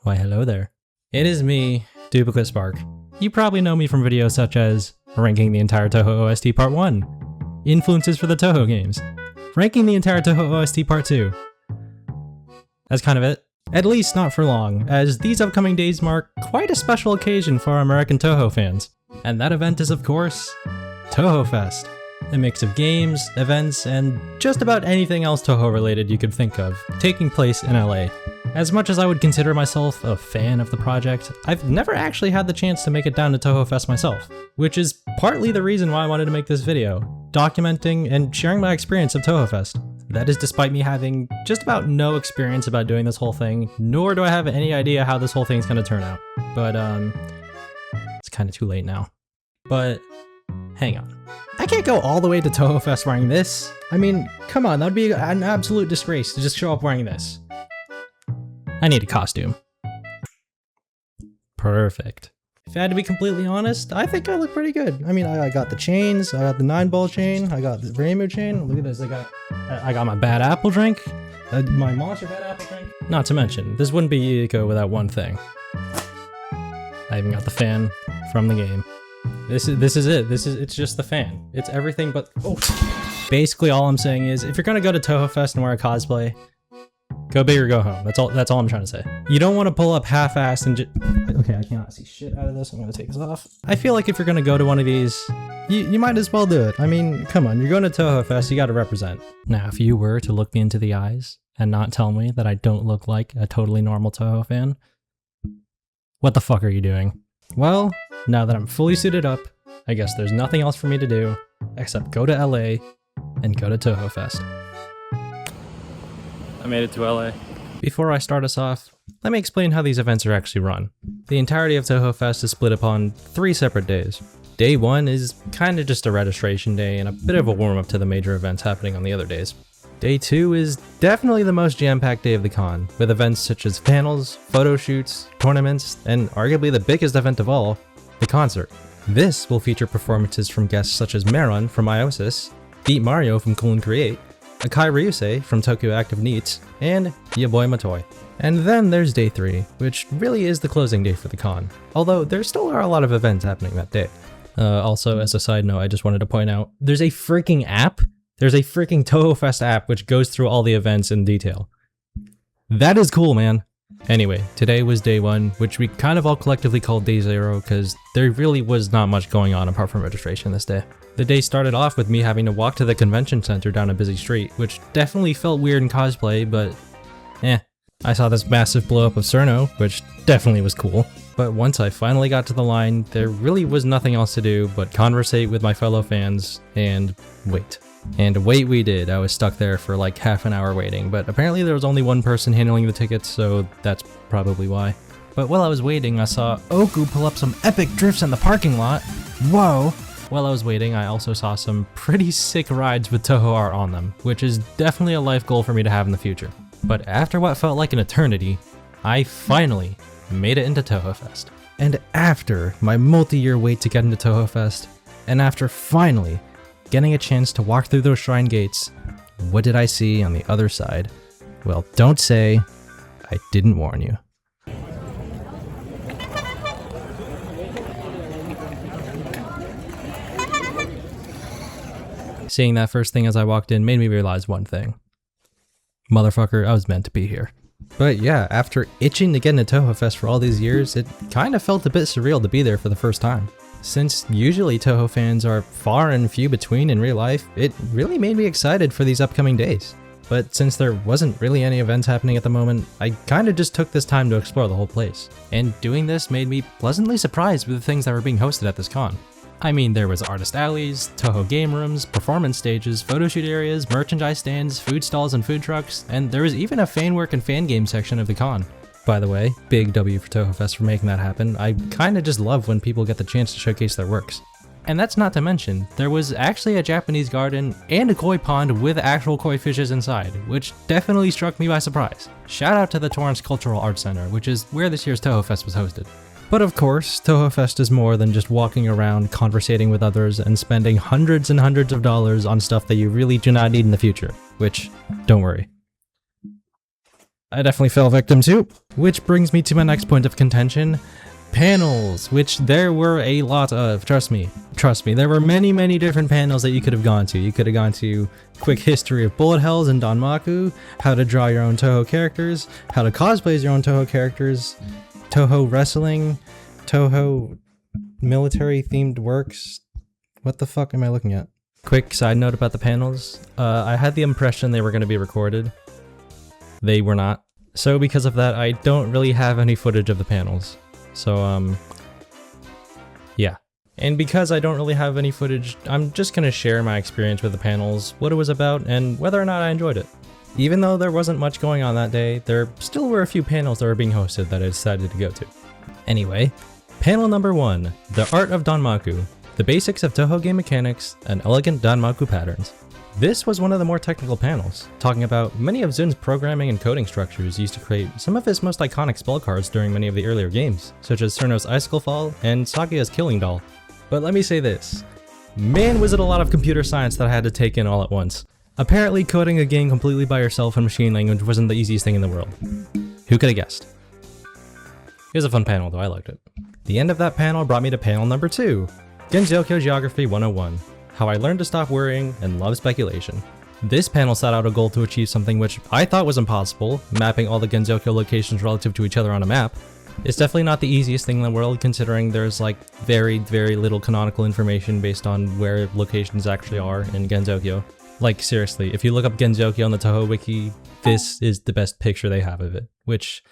Why hello there. It is me, Duplicate Spark. You probably know me from videos such as ranking the entire Touhou OST Part 1, influences for the Touhou games, ranking the entire Touhou OST Part 2. That's kind of it. At least not for long, as these upcoming days mark quite a special occasion for our American Touhou fans. And that event is of course, Touhoufest. A mix of games, events, and just about anything else Touhou related you could think of, taking place in LA. As much as I would consider myself a fan of the project, I've never actually had the chance to make it down to Touhoufest myself, which is partly the reason why I wanted to make this video, documenting and sharing my experience of Touhoufest. That is despite me having just about no experience about doing this whole thing, nor do I have any idea how this whole thing's gonna turn out. But it's kinda too late now. But hang on. I can't go all the way to Touhoufest wearing this. I mean, come on, that would be an absolute disgrace to just show up wearing this. I need a costume. Perfect. If I had to be completely honest, I think I look pretty good. I mean, I got the chains, I got the 9-ball chain, I got the rainbow chain. Look at this, I got my bad apple drink, my monster bad apple drink. Not to mention, this wouldn't be Eco without one thing. I even got the fan from the game. This is it. It's just the fan. It's everything but, oh. Basically all I'm saying is, if you're gonna go to Touhoufest and wear a cosplay, go big or go home. That's all I'm trying to say. You don't want to pull up half-assed and just... Okay, I cannot see shit out of this. I'm gonna take this off. I feel like if you're gonna go to one of these, you might as well do it. I mean, come on, you're going to Touhoufest, you gotta represent. Now, if you were to look me into the eyes and not tell me that I don't look like a totally normal Touhou fan, what the fuck are you doing? Well, now that I'm fully suited up, I guess there's nothing else for me to do except go to LA and go to Touhoufest. I made it to LA. Before I start us off, let me explain how these events are actually run. The entirety of Touhoufest is split upon 3 separate days. Day 1 is kinda just a registration day and a bit of a warm-up to the major events happening on the other days. Day 2 is definitely the most jam-packed day of the con, with events such as panels, photo shoots, tournaments, and arguably the biggest event of all, the concert. This will feature performances from guests such as Maron from Iosis, Beat Mario from Cool & Create, Akai Ryusei from Tokyo Active Neats, and ya boy Matoy. And then there's day 3, which really is the closing day for the con, although there still are a lot of events happening that day. Also, as a side note, I just wanted to point out, there's a freaking app. There's a freaking Touhoufest app which goes through all the events in detail. That is cool, man. Anyway, today was day 1, which we kind of all collectively called day 0 because there really was not much going on apart from registration this day. The day started off with me having to walk to the convention center down a busy street, which definitely felt weird in cosplay, but I saw this massive blow up of Cerno, which definitely was cool. But once I finally got to the line, there really was nothing else to do but conversate with my fellow fans and wait. And wait we did. I was stuck there for like half an hour waiting, but apparently there was only one person handling the tickets, so that's probably why. But while I was waiting, I saw Oku pull up some epic drifts in the parking lot. Whoa! While I was waiting, I also saw some pretty sick rides with Touhou art on them, which is definitely a life goal for me to have in the future. But after what felt like an eternity, I finally made it into Touhoufest. And after my multi-year wait to get into Touhoufest, and after finally getting a chance to walk through those shrine gates, what did I see on the other side? Well, don't say I didn't warn you. Seeing that first thing as I walked in made me realize one thing. Motherfucker, I was meant to be here. But yeah, after itching to get into Touhoufest for all these years, it kinda felt a bit surreal to be there for the first time. Since usually Touhou fans are far and few between in real life, it really made me excited for these upcoming days. But since there wasn't really any events happening at the moment, I kinda just took this time to explore the whole place. And doing this made me pleasantly surprised with the things that were being hosted at this con. I mean, there was artist alleys, Touhou game rooms, performance stages, photoshoot areas, merchandise stands, food stalls and food trucks, and there was even a fan work and fan game section of the con. By the way, big W for Touhoufest for making that happen. I kinda just love when people get the chance to showcase their works. And that's not to mention, there was actually a Japanese garden and a koi pond with actual koi fishes inside, which definitely struck me by surprise. Shout out to the Torrance Cultural Arts Center, which is where this year's Touhoufest was hosted. But of course, Touhoufest is more than just walking around, conversating with others, and spending hundreds and hundreds of dollars on stuff that you really do not need in the future, which, don't worry. I definitely fell victim to. Which brings me to my next point of contention. Panels, which there were a lot of, trust me, there were many different panels that you could have gone to. You could have gone to quick history of bullet hells and Danmaku, how to draw your own Touhou characters, how to cosplay your own Touhou characters, Touhou wrestling, Touhou military themed works. What the fuck am I looking at? Quick side note about the panels, I had the impression they were going to be recorded. They were not. So because of that, I don't really have any footage of the panels. So, yeah. And because I don't really have any footage, I'm just gonna share my experience with the panels, what it was about, and whether or not I enjoyed it. Even though there wasn't much going on that day, there still were a few panels that were being hosted that I decided to go to. Anyway, panel number 1, The Art of Danmaku, the basics of Touhou game mechanics and elegant Danmaku patterns. This was one of the more technical panels, talking about many of Zun's programming and coding structures used to create some of his most iconic spell cards during many of the earlier games, such as Cerno's Icicle Fall and Sagia's Killing Doll. But let me say this, man was it a lot of computer science that I had to take in all at once. Apparently coding a game completely by yourself in machine language wasn't the easiest thing in the world. Who could have guessed? It was a fun panel though, I liked it. The end of that panel brought me to panel number 2, Genzyokyo Geography 101. How I learned to stop worrying and love speculation. This panel set out a goal to achieve something which I thought was impossible, mapping all the Genzyokyo locations relative to each other on a map. It's definitely not the easiest thing in the world considering there's like very little canonical information based on where locations actually are in Genzyokyo. Like seriously, if you look up Genzyokyo on the Touhou wiki, this is the best picture they have of it, which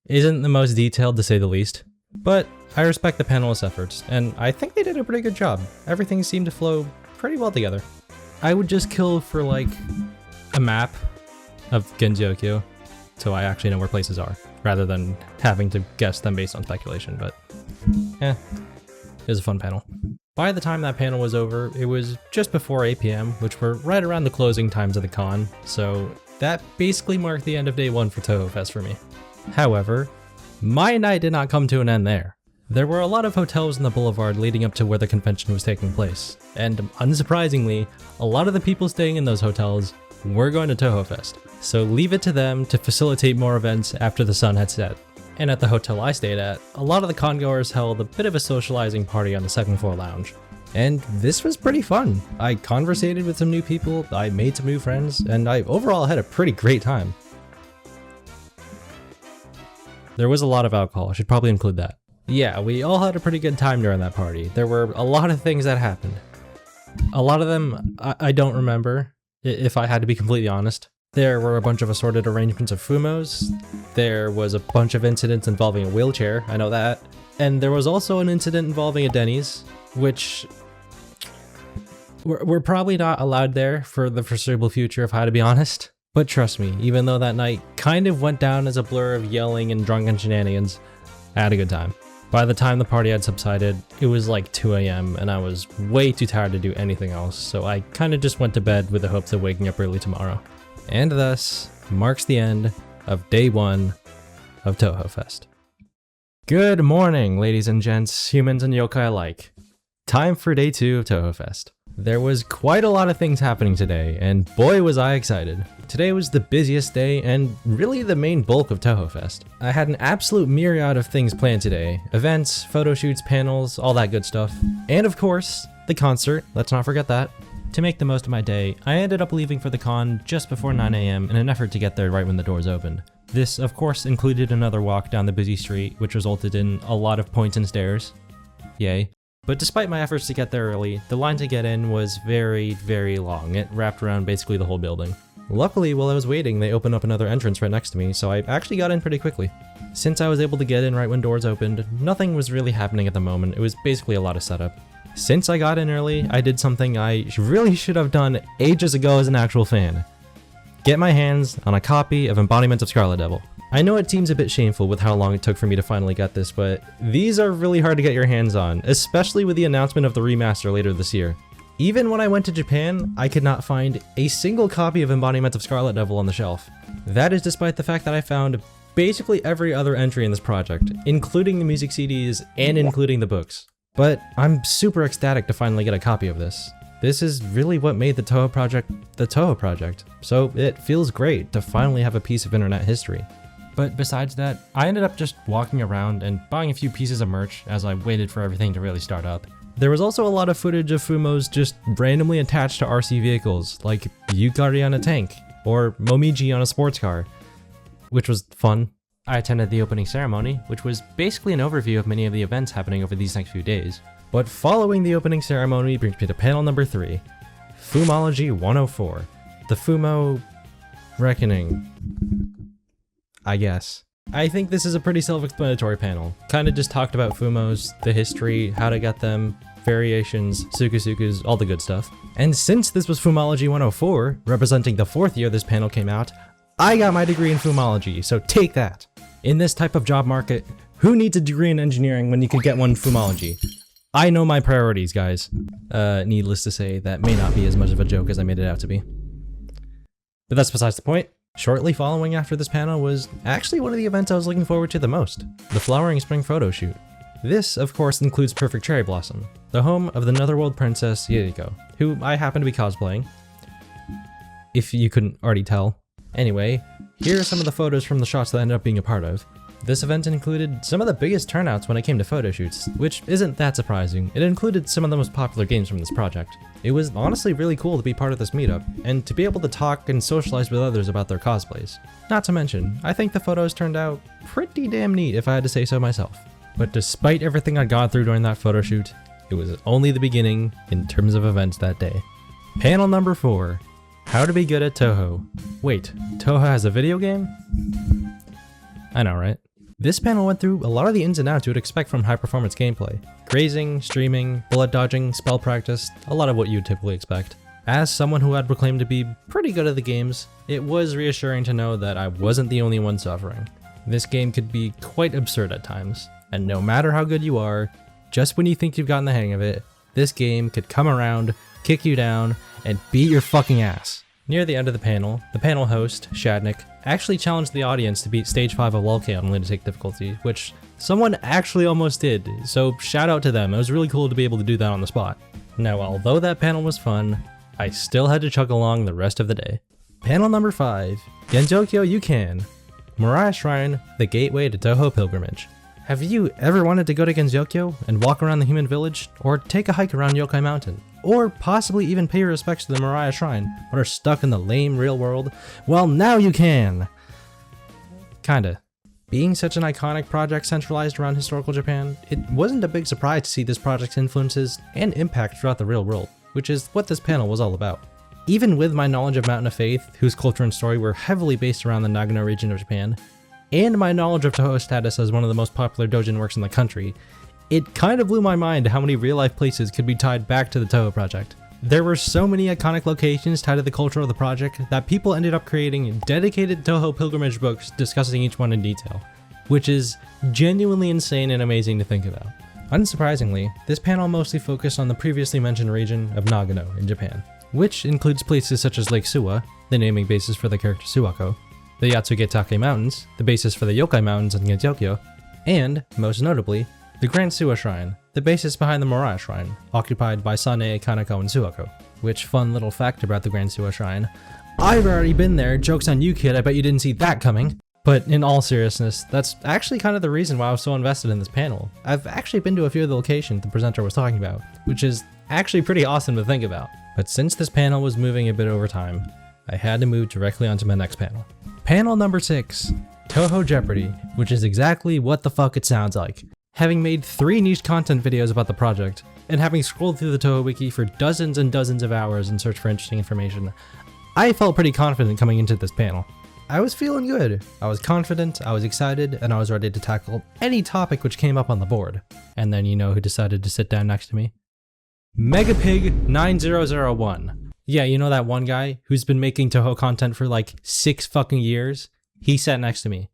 isn't the most detailed to say the least. But I respect the panelist's efforts, and I think they did a pretty good job. Everything seemed to flow pretty well together. I would just kill for like a map of Genzyokyo, so I actually know where places are, rather than having to guess them based on speculation, but it was a fun panel. By the time that panel was over, it was just before 8 PM, which were right around the closing times of the con, so that basically marked the end of day 1 for Touhoufest for me. However, my night did not come to an end there. There were a lot of hotels in the boulevard leading up to where the convention was taking place, and unsurprisingly, a lot of the people staying in those hotels were going to Touhoufest, so leave it to them to facilitate more events after the sun had set. And at the hotel I stayed at, a lot of the congoers held a bit of a socializing party on the second floor lounge. And this was pretty fun. I conversated with some new people, I made some new friends, and I overall had a pretty great time. There was a lot of alcohol, I should probably include that. Yeah, we all had a pretty good time during that party. There were a lot of things that happened. A lot of them I don't remember, if I had to be completely honest. There were a bunch of assorted arrangements of fumos. There was a bunch of incidents involving a wheelchair, I know that. And there was also an incident involving a Denny's, which we're probably not allowed there for the foreseeable future if I had to be honest. But trust me, even though that night kind of went down as a blur of yelling and drunken shenanigans, I had a good time. By the time the party had subsided, it was like 2 AM and I was way too tired to do anything else, so I kind of just went to bed with the hopes of waking up early tomorrow. And thus marks the end of day 1 of Touhoufest. Good morning, ladies and gents, humans and yokai alike. Time for day 2 of Touhoufest. There was quite a lot of things happening today, and boy was I excited. Today was the busiest day and really the main bulk of Touhoufest. I had an absolute myriad of things planned today. Events, photo shoots, panels, all that good stuff. And of course, the concert, let's not forget that. To make the most of my day, I ended up leaving for the con just before 9 AM in an effort to get there right when the doors opened. This of course included another walk down the busy street, which resulted in a lot of points and stairs. Yay. But despite my efforts to get there early, the line to get in was very long. It wrapped around basically the whole building. Luckily, while I was waiting, they opened up another entrance right next to me, so I actually got in pretty quickly. Since I was able to get in right when doors opened, nothing was really happening at the moment. It was basically a lot of setup. Since I got in early, I did something I really should have done ages ago as an actual fan. Get my hands on a copy of Embodiment of Scarlet Devil. I know it seems a bit shameful with how long it took for me to finally get this, but these are really hard to get your hands on, especially with the announcement of the remaster later this year. Even when I went to Japan, I could not find a single copy of Embodiment of Scarlet Devil on the shelf. That is despite the fact that I found basically every other entry in this project, including the music CDs and including the books. But I'm super ecstatic to finally get a copy of this. This is really what made the Touhou Project, so it feels great to finally have a piece of internet history. But besides that, I ended up just walking around and buying a few pieces of merch as I waited for everything to really start up. There was also a lot of footage of Fumos just randomly attached to RC vehicles, like Yukari on a tank, or Momiji on a sports car, which was fun. I attended the opening ceremony, which was basically an overview of many of the events happening over these next few days. But following the opening ceremony brings me to panel number 3, Fumology 104, the Fumo Reckoning, I guess. I think this is a pretty self-explanatory panel. Kinda just talked about Fumos, the history, how to get them, variations, sukusukus, all the good stuff. And since this was Fumology 104, representing the 4th year this panel came out, I got my degree in Fumology, so take that! In this type of job market, who needs a degree in engineering when you could get one in Fumology? I know my priorities, guys. Needless to say, that may not be as much of a joke as I made it out to be. But that's besides the point. Shortly following after this panel was actually one of the events I was looking forward to the most, the Flowering Spring photo shoot. This, of course, includes Perfect Cherry Blossom, the home of the Netherworld princess Yuriko, who I happen to be cosplaying, if you couldn't already tell. Anyway, here are some of the photos from the shots that I ended up being a part of. This event included some of the biggest turnouts when it came to photo shoots, which isn't that surprising. It included some of the most popular games from this project. It was honestly really cool to be part of this meetup, and to be able to talk and socialize with others about their cosplays. Not to mention, I think the photos turned out pretty damn neat if I had to say so myself. But despite everything I'd gone through during that photo shoot, it was only the beginning in terms of events that day. Panel number 4, How to be good at Touhou. Wait, Touhou has a video game? I know, right? This panel went through a lot of the ins and outs you would expect from high-performance gameplay. Grazing, streaming, bullet dodging, spell practice, a lot of what you'd typically expect. As someone who had proclaimed to be pretty good at the games, it was reassuring to know that I wasn't the only one suffering. This game could be quite absurd at times, and no matter how good you are, just when you think you've gotten the hang of it, this game could come around, kick you down, and beat your fucking ass. Near the end of the panel host, Shadnik, actually challenged the audience to beat Stage 5 of Lulk on Lunatic difficulty, which someone actually almost did, so shout out to them. It was really cool to be able to do that on the spot. Now, although that panel was fun, I still had to chug along the rest of the day. Panel number 5, Genjokyo You Can, Moriah Shrine, the gateway to Touhou Pilgrimage. Have you ever wanted to go to Genjokyo and walk around the human village, or take a hike around Yokai Mountain? Or possibly even pay your respects to the Moriah Shrine, but are stuck in the lame real world? Well, now you can! Kinda. Being such an iconic project centralized around historical Japan, it wasn't a big surprise to see this project's influences and impact throughout the real world, which is what this panel was all about. Even with my knowledge of Mountain of Faith, whose culture and story were heavily based around the Nagano region of Japan, and my knowledge of Touhou's status as one of the most popular doujin works in the country, it kind of blew my mind how many real-life places could be tied back to the Touhou Project. There were so many iconic locations tied to the culture of the project that people ended up creating dedicated Touhou pilgrimage books discussing each one in detail, which is genuinely insane and amazing to think about. Unsurprisingly, this panel mostly focused on the previously mentioned region of Nagano in Japan, which includes places such as Lake Suwa, the naming basis for the character Suwako, the Yatsugetake Mountains, the basis for the Yokai Mountains in Genjokyo, and, most notably, the Grand Suwa Shrine, the basis behind the Moriah Shrine, occupied by Sane, Kanako, and Suwako. Which fun little fact about the Grand Suwa Shrine. I've already been there, joke's on you kid, I bet you didn't see that coming! But in all seriousness, that's actually kind of the reason why I was so invested in this panel. I've actually been to a few of the locations the presenter was talking about, which is actually pretty awesome to think about. But since this panel was moving a bit over time, I had to move directly onto my next panel. Panel number 6, Touhou Jeopardy, which is exactly what the fuck it sounds like. Having made 3 niche content videos about the project, and having scrolled through the Touhou wiki for dozens and dozens of hours in search for interesting information, I felt pretty confident coming into this panel. I was feeling good. I was confident, I was excited, and I was ready to tackle any topic which came up on the board. And then you know who decided to sit down next to me? Megapig9001. Yeah, you know that one guy who's been making Touhou content for like 6 fucking years? He sat next to me.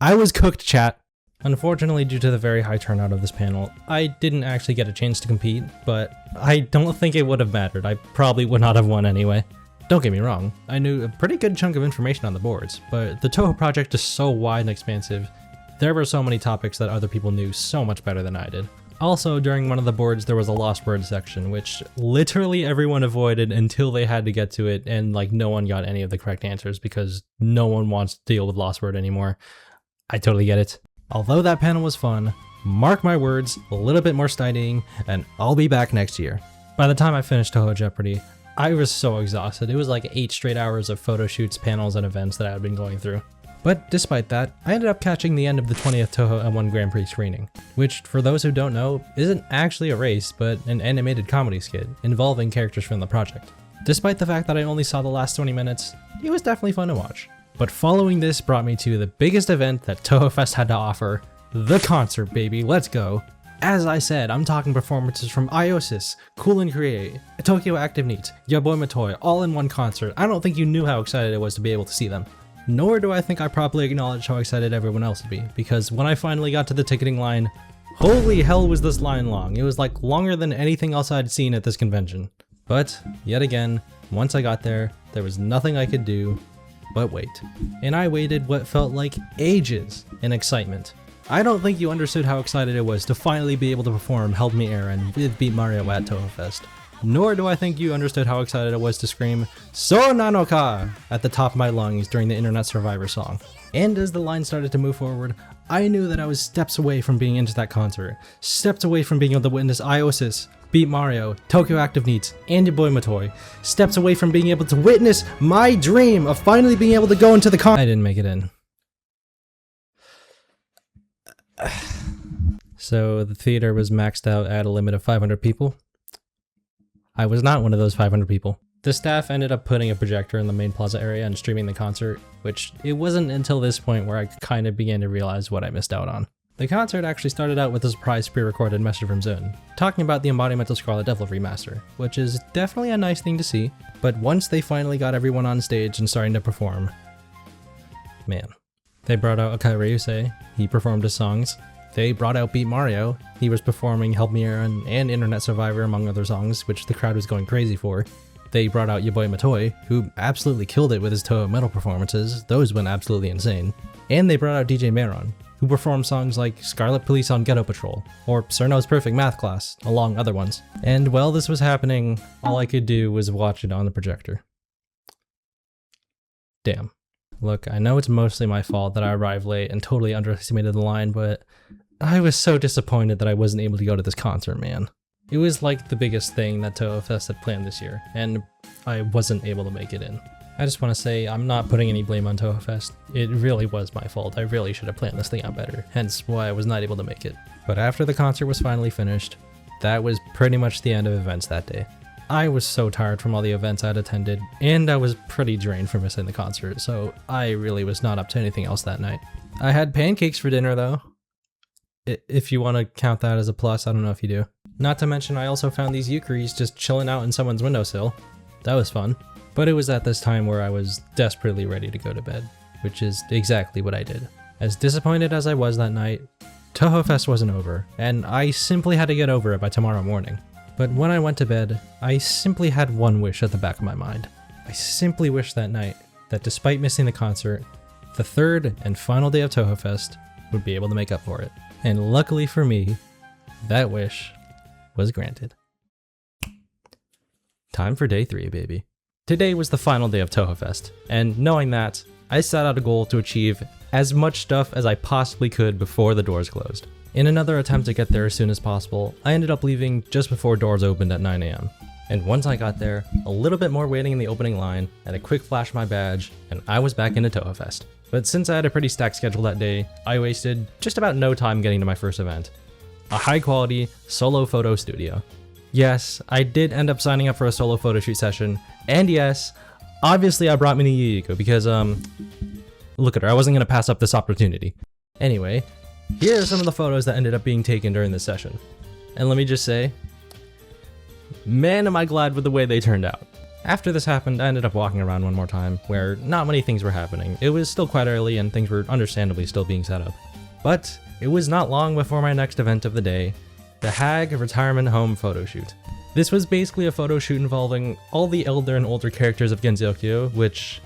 I was cooked, chat. Unfortunately, due to the very high turnout of this panel, I didn't actually get a chance to compete, but I don't think it would have mattered. I probably would not have won anyway. Don't get me wrong, I knew a pretty good chunk of information on the boards, but the Touhou project is so wide and expansive, there were so many topics that other people knew so much better than I did. Also, during one of the boards, there was a lost word section, which literally everyone avoided until they had to get to it, and like no one got any of the correct answers because no one wants to deal with lost word anymore. I totally get it. Although that panel was fun, mark my words, a little bit more studying, and I'll be back next year. By the time I finished Touhou Jeopardy, I was so exhausted. It was like 8 straight hours of photo shoots, panels, and events that I had been going through. But despite that, I ended up catching the end of the 20th Touhou M1 Grand Prix screening, which, for those who don't know, isn't actually a race, but an animated comedy skit involving characters from the project. Despite the fact that I only saw the last 20 minutes, it was definitely fun to watch. But following this brought me to the biggest event that Touhoufest had to offer, the concert, baby, let's go. As I said, I'm talking performances from Iosis, Cool and Create, Tokyo Active Neat, Ya Boy Matoy, all in one concert. I don't think you knew how excited I was to be able to see them. Nor do I think I properly acknowledged how excited everyone else would be, because when I finally got to the ticketing line, holy hell was this line long. It was like longer than anything else I'd seen at this convention. But, yet again, once I got there was nothing I could do but wait. And I waited what felt like ages in excitement. I don't think you understood how excited it was to finally be able to perform Help Me Aaron with Beat Mario at Touhoufest. Nor do I think you understood how excited I was to scream "So Nanoka" at the top of my lungs during the Internet Survivor song. And as the line started to move forward, I knew that I was steps away from being into that concert, steps away from being able to witness Iosis, Beat Mario, Tokyo Active Neat, and your boy Matoy, steps away from being able to witness my dream of finally being able to go into the I didn't make it in. So the theater was maxed out at a limit of 500 people. I was not one of those 500 people. The staff ended up putting a projector in the main plaza area and streaming the concert, which it wasn't until this point where I kind of began to realize what I missed out on. The concert actually started out with a surprise pre-recorded message from Zune, talking about the Embodiment of Scarlet Devil remaster, which is definitely a nice thing to see, but once they finally got everyone on stage and starting to perform, man. They brought out Akai Ryusei, he performed his songs. They brought out Beat Mario, he was performing Help Me Aaron and Internet Survivor among other songs, which the crowd was going crazy for. They brought out your boy Matoy, who absolutely killed it with his Touhou metal performances, those went absolutely insane. And they brought out DJ Maron, who performed songs like Scarlet Police on Ghetto Patrol, or Cerno's Perfect Math Class, along other ones. And while this was happening, all I could do was watch it on the projector. Damn. Look, I know it's mostly my fault that I arrived late and totally underestimated the line, but I was so disappointed that I wasn't able to go to this concert, man. It was like the biggest thing that Touhoufest had planned this year, and I wasn't able to make it in. I just want to say I'm not putting any blame on Touhoufest. It really was my fault. I really should have planned this thing out better, hence why I was not able to make it. But after the concert was finally finished, that was pretty much the end of events that day. I was so tired from all the events I'd attended, and I was pretty drained from missing the concert, so I really was not up to anything else that night. I had pancakes for dinner though. If you want to count that as a plus, I don't know if you do. Not to mention I also found these yukiris just chilling out in someone's windowsill. That was fun. But it was at this time where I was desperately ready to go to bed, which is exactly what I did. As disappointed as I was that night, Touhoufest wasn't over, and I simply had to get over it by tomorrow morning. But when I went to bed, I simply had one wish at the back of my mind. I simply wished that night that despite missing the concert, the third and final day of Touhoufest would be able to make up for it. And luckily for me, that wish was granted. Time for day 3, baby. Today was the final day of Touhoufest, and knowing that, I set out a goal to achieve as much stuff as I possibly could before the doors closed. In another attempt to get there as soon as possible, I ended up leaving just before doors opened at 9 AM. And once I got there, a little bit more waiting in the opening line, and a quick flash of my badge, and I was back into Touhoufest. But since I had a pretty stacked schedule that day, I wasted just about no time getting to my first event. A high quality solo photo studio. Yes, I did end up signing up for a solo photo shoot session, and yes, obviously I brought Mini Yuyiko because, look at her, I wasn't gonna pass up this opportunity. Anyway, here are some of the photos that ended up being taken during this session. And let me just say, man am I glad with the way they turned out. After this happened, I ended up walking around one more time, where not many things were happening. It was still quite early and things were understandably still being set up. But it was not long before my next event of the day, the Hag Retirement Home photo shoot. This was basically a photo shoot involving all the elder and older characters of Genzokyo, which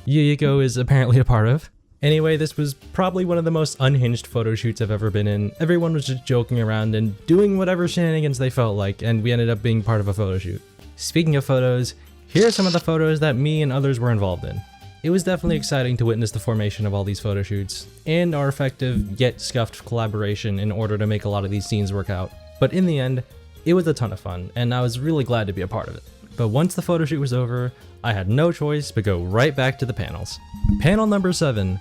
Yuyiko is apparently a part of. Anyway, this was probably one of the most unhinged photo shoots I've ever been in. Everyone was just joking around and doing whatever shenanigans they felt like, and we ended up being part of a photo shoot. Speaking of photos, here are some of the photos that me and others were involved in. It was definitely exciting to witness the formation of all these photo shoots, and our effective yet scuffed collaboration in order to make a lot of these scenes work out. But in the end, it was a ton of fun, and I was really glad to be a part of it. But once the photo shoot was over, I had no choice but go right back to the panels. Panel number 7.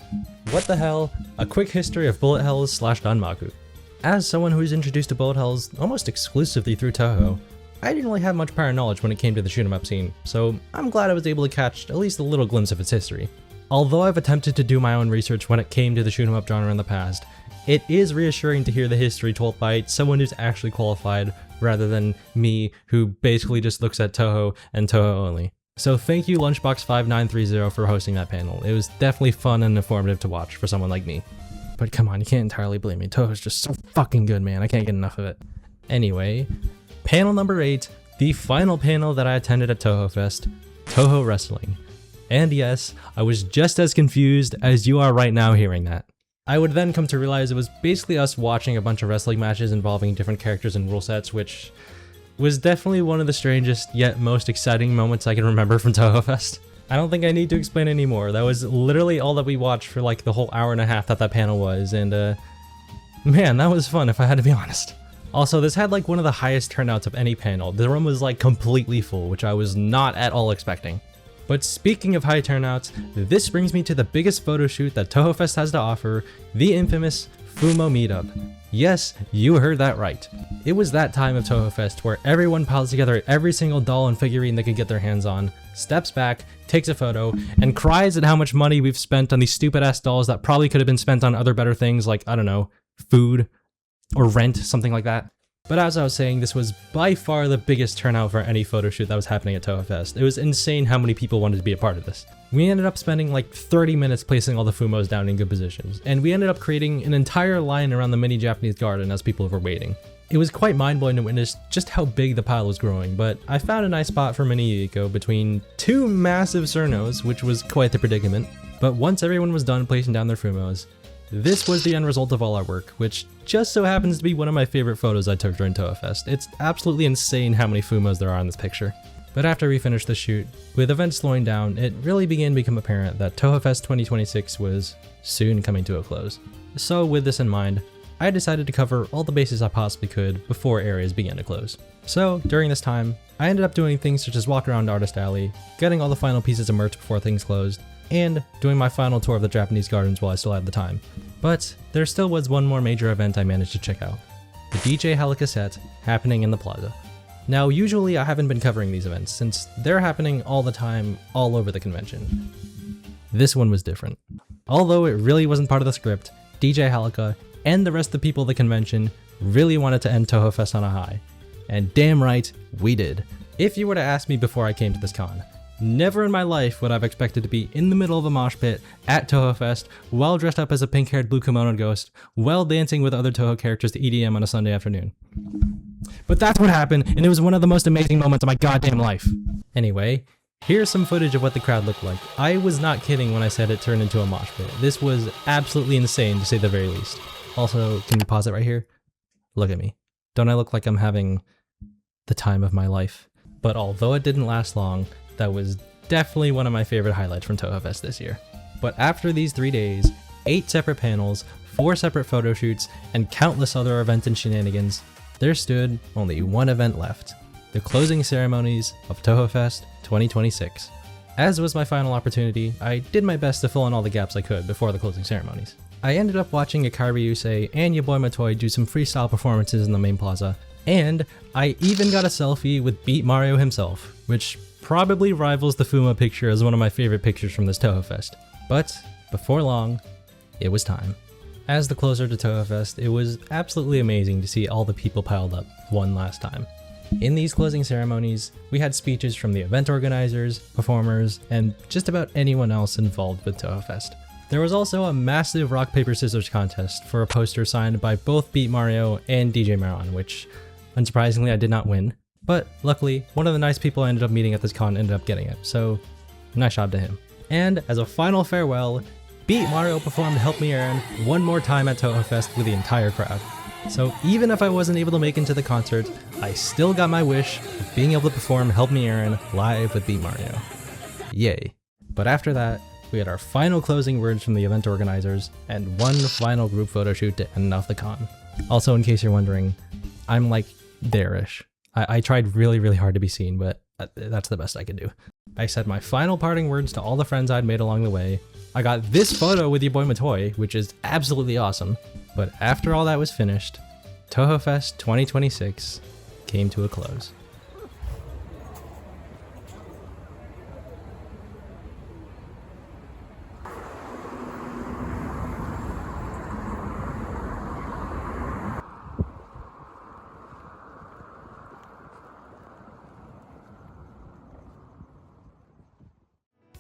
What the hell? A quick history of bullet hells / danmaku. As someone who was introduced to bullet hells almost exclusively through Touhou, I didn't really have much prior knowledge when it came to the shoot 'em up scene, so I'm glad I was able to catch at least a little glimpse of its history. Although I've attempted to do my own research when it came to the shoot 'em up genre in the past, it is reassuring to hear the history told by someone who's actually qualified rather than me, who basically just looks at Touhou and Touhou only. So thank you Lunchbox5930 for hosting that panel. It was definitely fun and informative to watch for someone like me. But come on, you can't entirely blame me. Touhou's just so fucking good, man. I can't get enough of it. Anyway, panel number 8, the final panel that I attended at Touhoufest, Touhou Wrestling. And yes, I was just as confused as you are right now hearing that. I would then come to realize it was basically us watching a bunch of wrestling matches involving different characters and rule sets, which was definitely one of the strangest yet most exciting moments I can remember from Touhoufest. I don't think I need to explain anymore. That was literally all that we watched for like the whole hour and a half that panel was, and man, that was fun if I had to be honest. Also, this had like one of the highest turnouts of any panel. The room was like completely full, which I was not at all expecting. But speaking of high turnouts, this brings me to the biggest photo shoot that Touhoufest has to offer, the infamous Fumo meetup. Yes, you heard that right. It was that time of Touhoufest where everyone piles together every single doll and figurine they can get their hands on, steps back, takes a photo, and cries at how much money we've spent on these stupid ass dolls that probably could have been spent on other better things like, I don't know, food or rent, something like that. But as I was saying, this was by far the biggest turnout for any photo shoot that was happening at Touhoufest. It was insane how many people wanted to be a part of this. We ended up spending like 30 minutes placing all the Fumos down in good positions, and we ended up creating an entire line around the mini Japanese garden as people were waiting. It was quite mind-blowing to witness just how big the pile was growing, but I found a nice spot for Mini Yuiko between two massive Cernos, which was quite the predicament. But once everyone was done placing down their Fumos, this was the end result of all our work, which just so happens to be one of my favorite photos I took during Touhoufest. It's absolutely insane how many Fumos there are in this picture. But after we finished the shoot, with events slowing down, it really began to become apparent that Touhoufest 2026 was soon coming to a close. So with this in mind, I decided to cover all the bases I possibly could before areas began to close. So during this time, I ended up doing things such as walk around Artist Alley, getting all the final pieces of merch before things closed, and doing my final tour of the Japanese gardens while I still had the time. But there still was one more major event I managed to check out. The DJ Halika set happening in the Plaza. Now usually I haven't been covering these events since they're happening all the time all over the convention. This one was different. Although it really wasn't part of the script, DJ Halika and the rest of the people at the convention really wanted to end Touhoufest on a high. And damn right, we did. If you were to ask me before I came to this con, never in my life would I have expected to be in the middle of a mosh pit at Touhoufest, well dressed up as a pink-haired blue kimono ghost, while dancing with other Touhou characters to EDM on a Sunday afternoon. But that's what happened, and it was one of the most amazing moments of my goddamn life. Anyway, here's some footage of what the crowd looked like. I was not kidding when I said it turned into a mosh pit. This was absolutely insane to say the very least. Also, can you pause it right here? Look at me. Don't I look like I'm having the time of my life? But although it didn't last long, that was definitely one of my favorite highlights from Touhoufest this year. But after these 3 days, 8 separate panels, 4 separate photo shoots, and countless other events and shenanigans, there stood only one event left, the closing ceremonies of Touhoufest 2026. As was my final opportunity, I did my best to fill in all the gaps I could before the closing ceremonies. I ended up watching Akari Yusei and your boy Matoy do some freestyle performances in the main plaza, and I even got a selfie with Beat Mario himself, which probably rivals the Fuma picture as one of my favorite pictures from this Touhoufest. But before long, it was time. As the closer to Touhoufest, it was absolutely amazing to see all the people piled up one last time. In these closing ceremonies, we had speeches from the event organizers, performers, and just about anyone else involved with Touhoufest. There was also a massive rock paper scissors contest for a poster signed by both Beat Mario and DJ Maron, which unsurprisingly I did not win. But luckily, one of the nice people I ended up meeting at this con ended up getting it, so nice job to him. And as a final farewell, Beat Mario performed Help Me Aaron one more time at Touhoufest with the entire crowd. So even if I wasn't able to make it to the concert, I still got my wish of being able to perform Help Me Aaron live with Beat Mario. Yay. But after that, we had our final closing words from the event organizers and one final group photo shoot to end off the con. Also, in case you're wondering, I'm like there-ish. I tried really hard to be seen, but that's the best I could do. I said my final parting words to all the friends I'd made along the way. I got this photo with your boy Matoy, which is absolutely awesome. But after all that was finished, Touhoufest 2026 came to a close.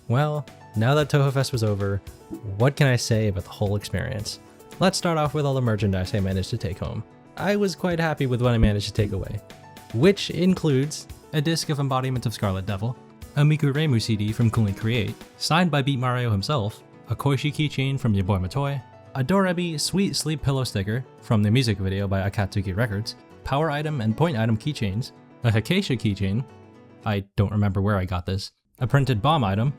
Well, now that Touhoufest was over, what can I say about the whole experience? Let's start off with all the merchandise I managed to take home. I was quite happy with what I managed to take away, which includes a disc of Embodiment of Scarlet Devil, a Miku Reimu CD from Coolly Create, signed by Beat Mario himself, a Koishi keychain from your boy Matoy, a Dorebi Sweet Sleep pillow sticker from the music video by Akatsuki Records, power item and point item keychains, a Hakaisha keychain, I don't remember where I got this, a printed bomb item,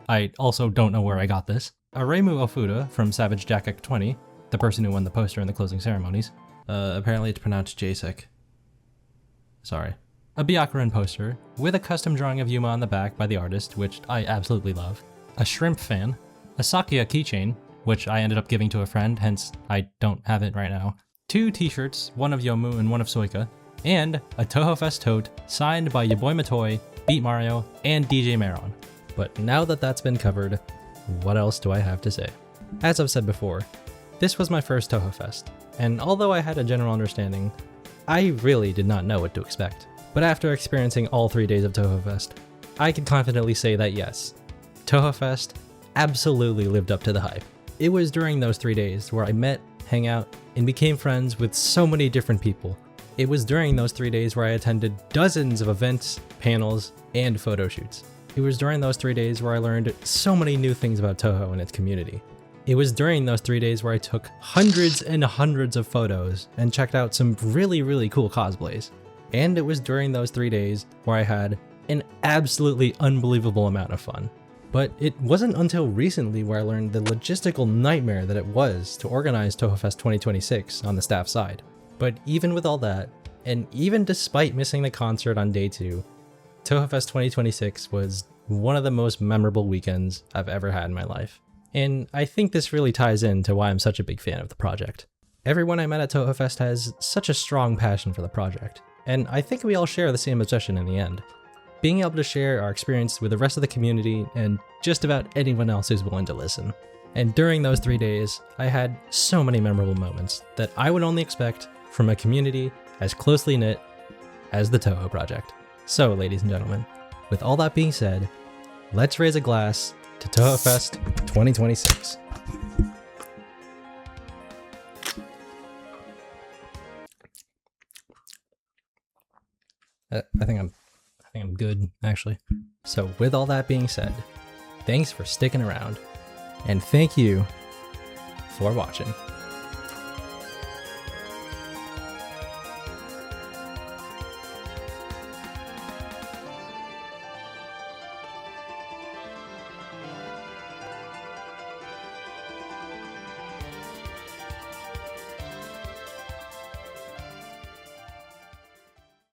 I also don't know where I got this, a Reimu Ofuda from Savage Jack 20, the person who won the poster in the closing ceremonies. Apparently it's pronounced Jasek. Sorry. A Byakuran poster with a custom drawing of Yuma on the back by the artist, which I absolutely love. A shrimp fan. A Sakuya keychain, which I ended up giving to a friend, hence I don't have it right now. 2 t-shirts, one of Yomu and one of Soika. And a Touhoufest tote signed by your boy Matoy, Beat Mario, and DJ Maron. But now that that's been covered, what else do I have to say? As I've said before, this was my first Touhoufest, and although I had a general understanding, I really did not know what to expect. But after experiencing all 3 days of Touhoufest, I can confidently say that yes, Touhoufest absolutely lived up to the hype. It was during those 3 days where I met, hang out, and became friends with so many different people. It was during those 3 days where I attended dozens of events, panels, and photo shoots. It was during those 3 days where I learned so many new things about Touhou and its community. It was during those 3 days where I took hundreds and hundreds of photos and checked out some really cool cosplays. And it was during those 3 days where I had an absolutely unbelievable amount of fun. But it wasn't until recently where I learned the logistical nightmare that it was to organize Touhoufest 2026 on the staff side. But even with all that, and even despite missing the concert on day 2, Touhoufest 2026 was one of the most memorable weekends I've ever had in my life. And I think this really ties into why I'm such a big fan of the project. Everyone I met at Touhoufest has such a strong passion for the project, and I think we all share the same obsession in the end. Being able to share our experience with the rest of the community and just about anyone else who's willing to listen. And during those 3 days, I had so many memorable moments that I would only expect from a community as closely knit as the Touhou Project. So, ladies and gentlemen, with all that being said, let's raise a glass to Touhoufest 2026. I think I'm good, actually. So, with all that being said, thanks for sticking around, and thank you for watching.